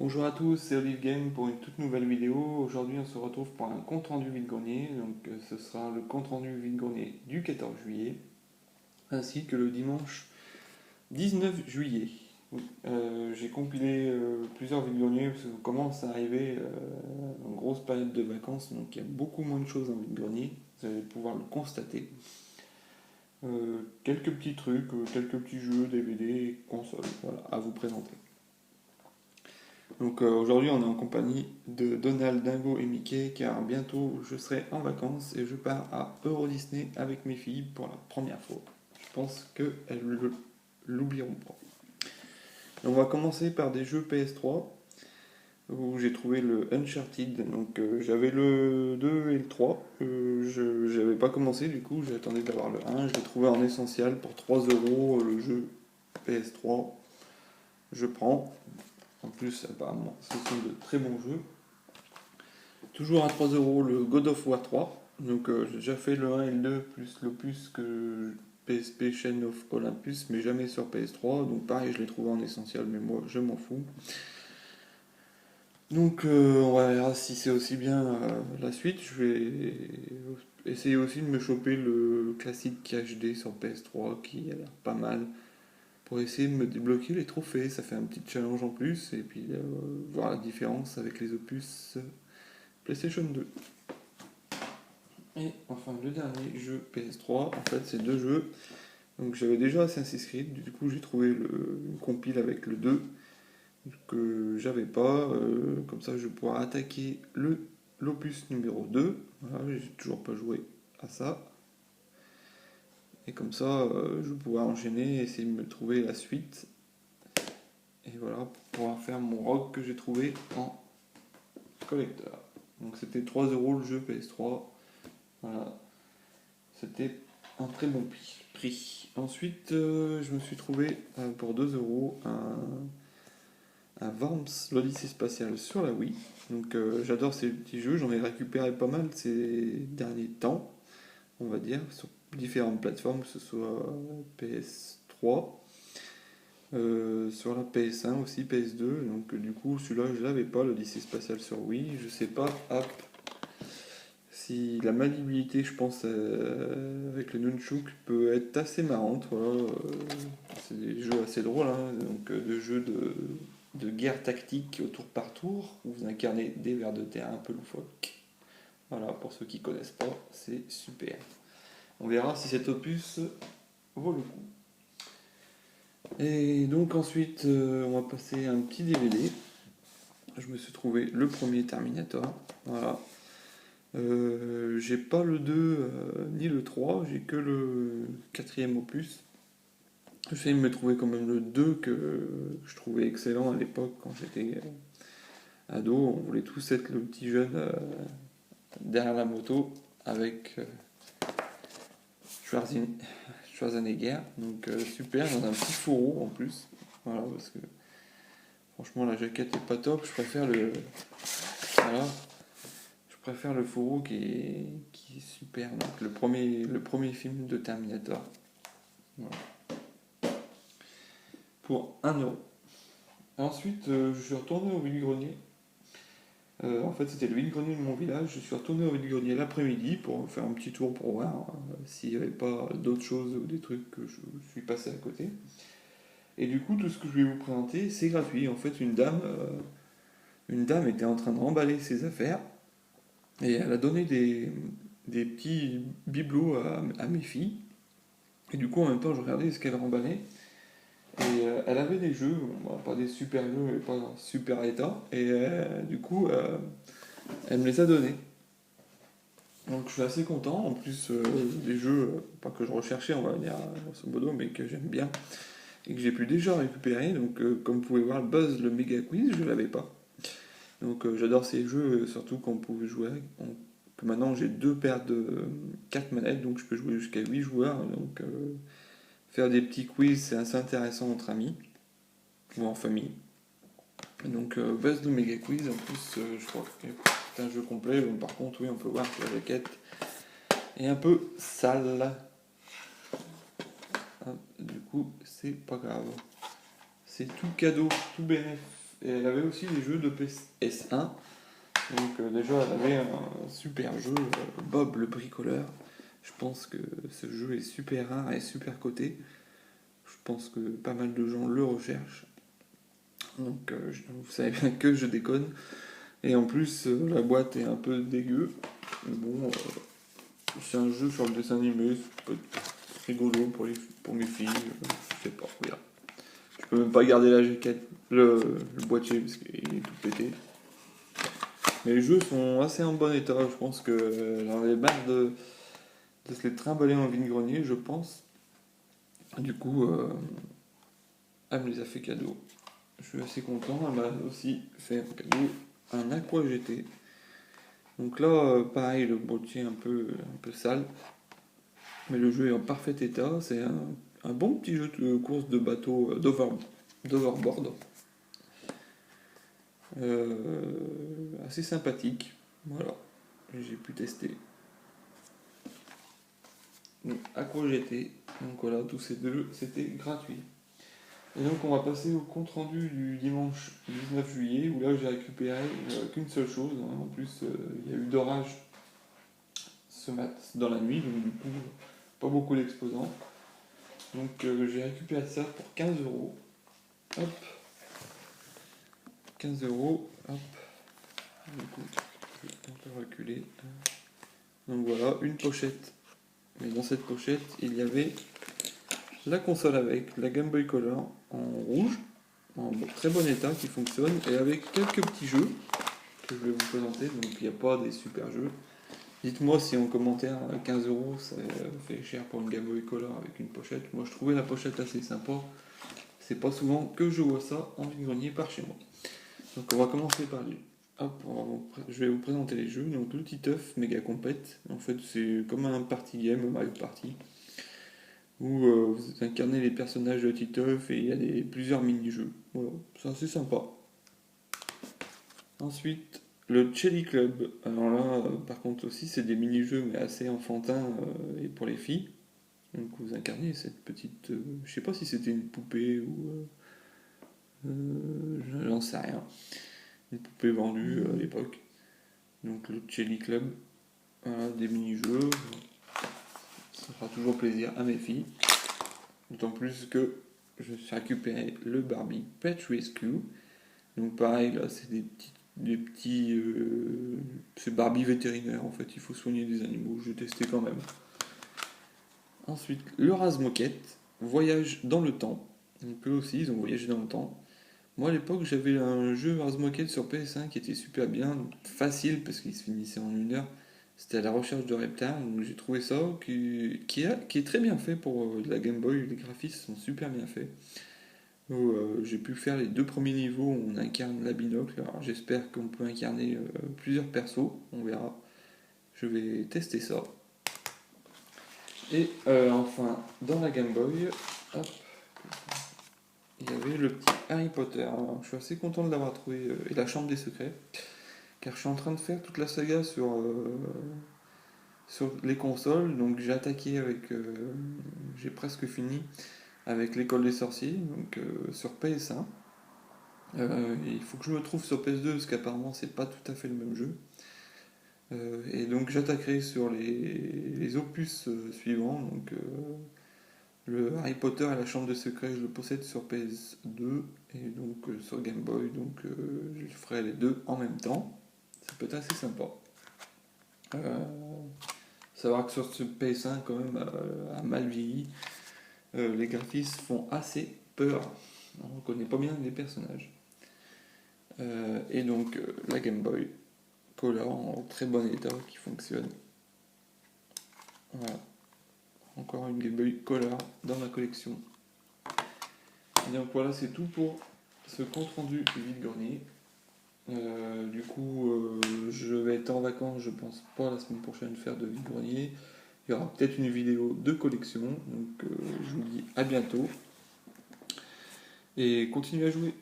Bonjour à tous, c'est Olive Game pour une toute nouvelle vidéo. Aujourd'hui, on se retrouve pour un compte rendu vide-grenier. Ce sera le compte rendu vide-grenier du 14 juillet ainsi que le dimanche 19 juillet. J'ai compilé plusieurs vide-greniers parce que commence à arriver une grosse période de vacances, donc il y a beaucoup moins de choses en vide-grenier. Vous allez pouvoir le constater. Quelques petits trucs, quelques petits jeux, DVD, consoles, voilà, à vous présenter. Aujourd'hui on est en compagnie de Donald, Dingo et Mickey car bientôt je serai en vacances et je pars à Euro Disney avec mes filles pour la première fois. Je pense qu'elles l'oublieront pas. On va commencer par des jeux PS3 où j'ai trouvé le Uncharted. J'avais le 2 et le 3. Je n'avais pas commencé du coup, j'attendais d'avoir le 1. Je l'ai trouvé en essentiel pour 3 € le jeu PS3. Je prends. En plus, apparemment, ce sont de très bons jeux. Toujours à 3 € le God of War 3. J'ai déjà fait le 1 et le 2 plus l'opus que PSP Chain of Olympus, mais jamais sur PS3. Donc pareil, je l'ai trouvé en essentiel, mais moi je m'en fous. On va voir si c'est aussi bien la suite. Je vais essayer aussi de me choper le classique HD sur PS3 qui a l'air pas mal pour essayer de me débloquer les trophées. Ça fait un petit challenge en plus et puis voir la différence avec les opus PlayStation 2. Et enfin le dernier jeu PS3, en fait c'est deux jeux. Donc j'avais déjà Assassin's Creed, du coup j'ai trouvé une compile avec le 2 que j'avais pas, comme ça je vais pouvoir attaquer l'opus numéro 2. Voilà, j'ai toujours pas joué à ça. Et comme ça je vais pouvoir enchaîner et essayer de me trouver la suite. Et voilà, pour pouvoir faire mon rogue que j'ai trouvé en collector. Donc c'était 3 € le jeu PS3. Voilà, c'était un très bon prix. Ensuite, je me suis trouvé pour 2 € un Worms, l'Odyssée spatiale sur la Wii. J'adore ces petits jeux, j'en ai récupéré pas mal ces derniers temps, on va dire, sur différentes plateformes, que ce soit PS3, sur la PS1 aussi, PS2. Du coup, celui-là, je l'avais pas, l'Odyssée spatiale sur Wii. Je sais pas, si la maniabilité, je pense, avec le Nunchuk peut être assez marrante. Voilà, c'est des jeux assez drôles, hein, de jeux de guerre tactique au tour par tour, où vous incarnez des vers de terre un peu loufoques. Voilà, pour ceux qui connaissent pas, c'est super. On verra si cet opus vaut le coup. Et donc ensuite, on va passer à un petit DVD. Je me suis trouvé le premier Terminator. Voilà. J'ai pas le 2 ni le 3, j'ai que le quatrième opus. J'essaie de me trouver quand même le 2 que je trouvais excellent à l'époque quand j'étais ado. On voulait tous être le petit jeune derrière la moto avec Schwarzenegger. Super, dans un petit fourreau en plus. Voilà, parce que franchement la jaquette est pas top. Voilà, je préfère le fourreau qui est super. Donc le premier film de Terminator. Voilà. Pour 1 €. Ensuite, je suis retourné au vide-grenier. En fait, c'était le vide-grenier de mon village. Je suis retourné au vide-grenier l'après-midi pour faire un petit tour pour voir s'il n'y avait pas d'autres choses ou des trucs que je suis passé à côté. Et du coup, tout ce que je vais vous présenter, c'est gratuit. En fait, une dame était en train de remballer ses affaires et elle a donné des petits bibelots à mes filles. Et du coup, en même temps, je regardais ce qu'elle remballait. Et elle avait des jeux, bon, pas des super jeux, mais pas en super état. Et du coup, elle me les a donnés. Donc je suis assez content. En plus, des jeux, pas que je recherchais, on va dire, grosso modo, mais que j'aime bien et que j'ai pu déjà récupérer. Comme vous pouvez voir, Buzz le Mega Quiz, je l'avais pas. J'adore ces jeux, surtout quand on pouvait jouer avec. Que maintenant j'ai deux paires de 4 manettes, donc je peux jouer jusqu'à 8 joueurs. Faire des petits quiz, c'est assez intéressant entre amis ou en famille. Buzz le Mega Quiz, en plus, je crois que c'est un jeu complet. Bon, par contre, oui, on peut voir que la jaquette est un peu sale. Du coup, c'est pas grave. C'est tout cadeau, tout bénéf et elle avait aussi des jeux de PS1. Donc déjà, elle avait un super jeu, Bob le bricoleur. Je pense que ce jeu est super rare et super coté. Je pense que pas mal de gens le recherchent. Donc vous savez bien que je déconne. Et en plus, la boîte est un peu dégueu. Mais bon, c'est un jeu sur le dessin animé, c'est peut-être rigolo pour mes filles. Je sais pas, regarde. Je peux même pas garder la jaquette, le boîtier parce qu'il est tout pété. Mais les jeux sont assez en bon état. Je pense que j'en ai marre de se les trimballer en vide-grenier, je pense. Du coup, elle me les a fait cadeau. Je suis assez content. Elle m'a aussi fait un cadeau, un Aqua GT. Donc là, pareil, le boîtier un peu sale. Mais le jeu est en parfait état. C'est un bon petit jeu de course de bateau d'overboard. Assez sympathique. Voilà, j'ai pu tester. Donc, Aqua GT. Donc voilà, tous ces deux, c'était gratuit. Et donc on va passer au compte rendu du dimanche 19 juillet où là j'ai récupéré qu'une seule chose. Hein. En plus il y a eu d'orage ce matin dans la nuit, donc du coup pas beaucoup d'exposants. Donc j'ai récupéré ça pour 15 €. Hop, 15 €. Hop. Du coup, on peut reculer. Donc voilà, une pochette. Mais dans cette pochette, il y avait la console avec la Game Boy Color en rouge, en très bon état qui fonctionne, et avec quelques petits jeux que je vais vous présenter. Donc il n'y a pas des super jeux. Dites-moi si en commentaire 15 € ça fait cher pour une Game Boy Color avec une pochette. Moi je trouvais la pochette assez sympa. C'est pas souvent que je vois ça en vide-grenier par chez moi. Donc on va commencer par lui. Hop, je vais vous présenter les jeux. Donc le Titeuf Méga Compète, en fait c'est comme un party game, Mario Party, où vous incarnez les personnages de Titeuf et il y a plusieurs mini-jeux. Voilà, c'est assez sympa. Ensuite, le Chelly Club. Alors là, par contre aussi, c'est des mini-jeux mais assez enfantins et pour les filles. Donc vous incarnez cette petite... je sais pas si c'était une poupée ou... j'en sais rien. Une poupée vendue à l'époque. Donc le Chelly Club. Voilà, des mini-jeux. Ça fera toujours plaisir à mes filles. D'autant plus que je suis récupéré le Barbie Pet Rescue. Donc pareil, là c'est des petits c'est Barbie vétérinaire en fait, il faut soigner des animaux, je vais tester quand même. Ensuite, le Razmoquette, voyage dans le temps. Donc eux aussi, ils ont voyagé dans le temps. Moi à l'époque, j'avais un jeu Razmoquette sur PS1 qui était super bien, facile parce qu'il se finissait en 1 heure. C'était à la recherche de reptiles, donc j'ai trouvé ça qui est très bien fait pour la Game Boy, les graphismes sont super bien faits. Où, j'ai pu faire les 2 premiers niveaux où on incarne la binocle. Alors j'espère qu'on peut incarner plusieurs persos, on verra. Je vais tester ça. Et enfin, dans la Game Boy, hop, il y avait le petit Harry Potter. Alors, je suis assez content de l'avoir trouvé, et la Chambre des Secrets, car je suis en train de faire toute la saga sur les consoles. Donc j'ai attaqué avec, j'ai presque fini avec l'École des Sorciers, donc sur PS1. Il faut que je me trouve sur PS2 parce qu'apparemment c'est pas tout à fait le même jeu. Et donc j'attaquerai sur les opus suivants. Donc le Harry Potter et la Chambre des Secrets, je le possède sur PS2 et donc sur Game Boy. Donc je ferai les deux en même temps. Ça peut être assez sympa. Savoir que sur ce PS1 quand même a mal vieilli. Les graphismes font assez peur. On reconnaît pas bien les personnages. Et donc la Game Boy Color en très bon état qui fonctionne. Voilà. Encore une Game Boy Color dans ma collection. Et donc voilà, c'est tout pour ce compte rendu du vide-grenier. Du coup, je vais être en vacances, je pense pas la semaine prochaine faire de vide-grenier. Il y aura peut-être une vidéo de collection. Donc je vous dis à bientôt. Et continuez à jouer.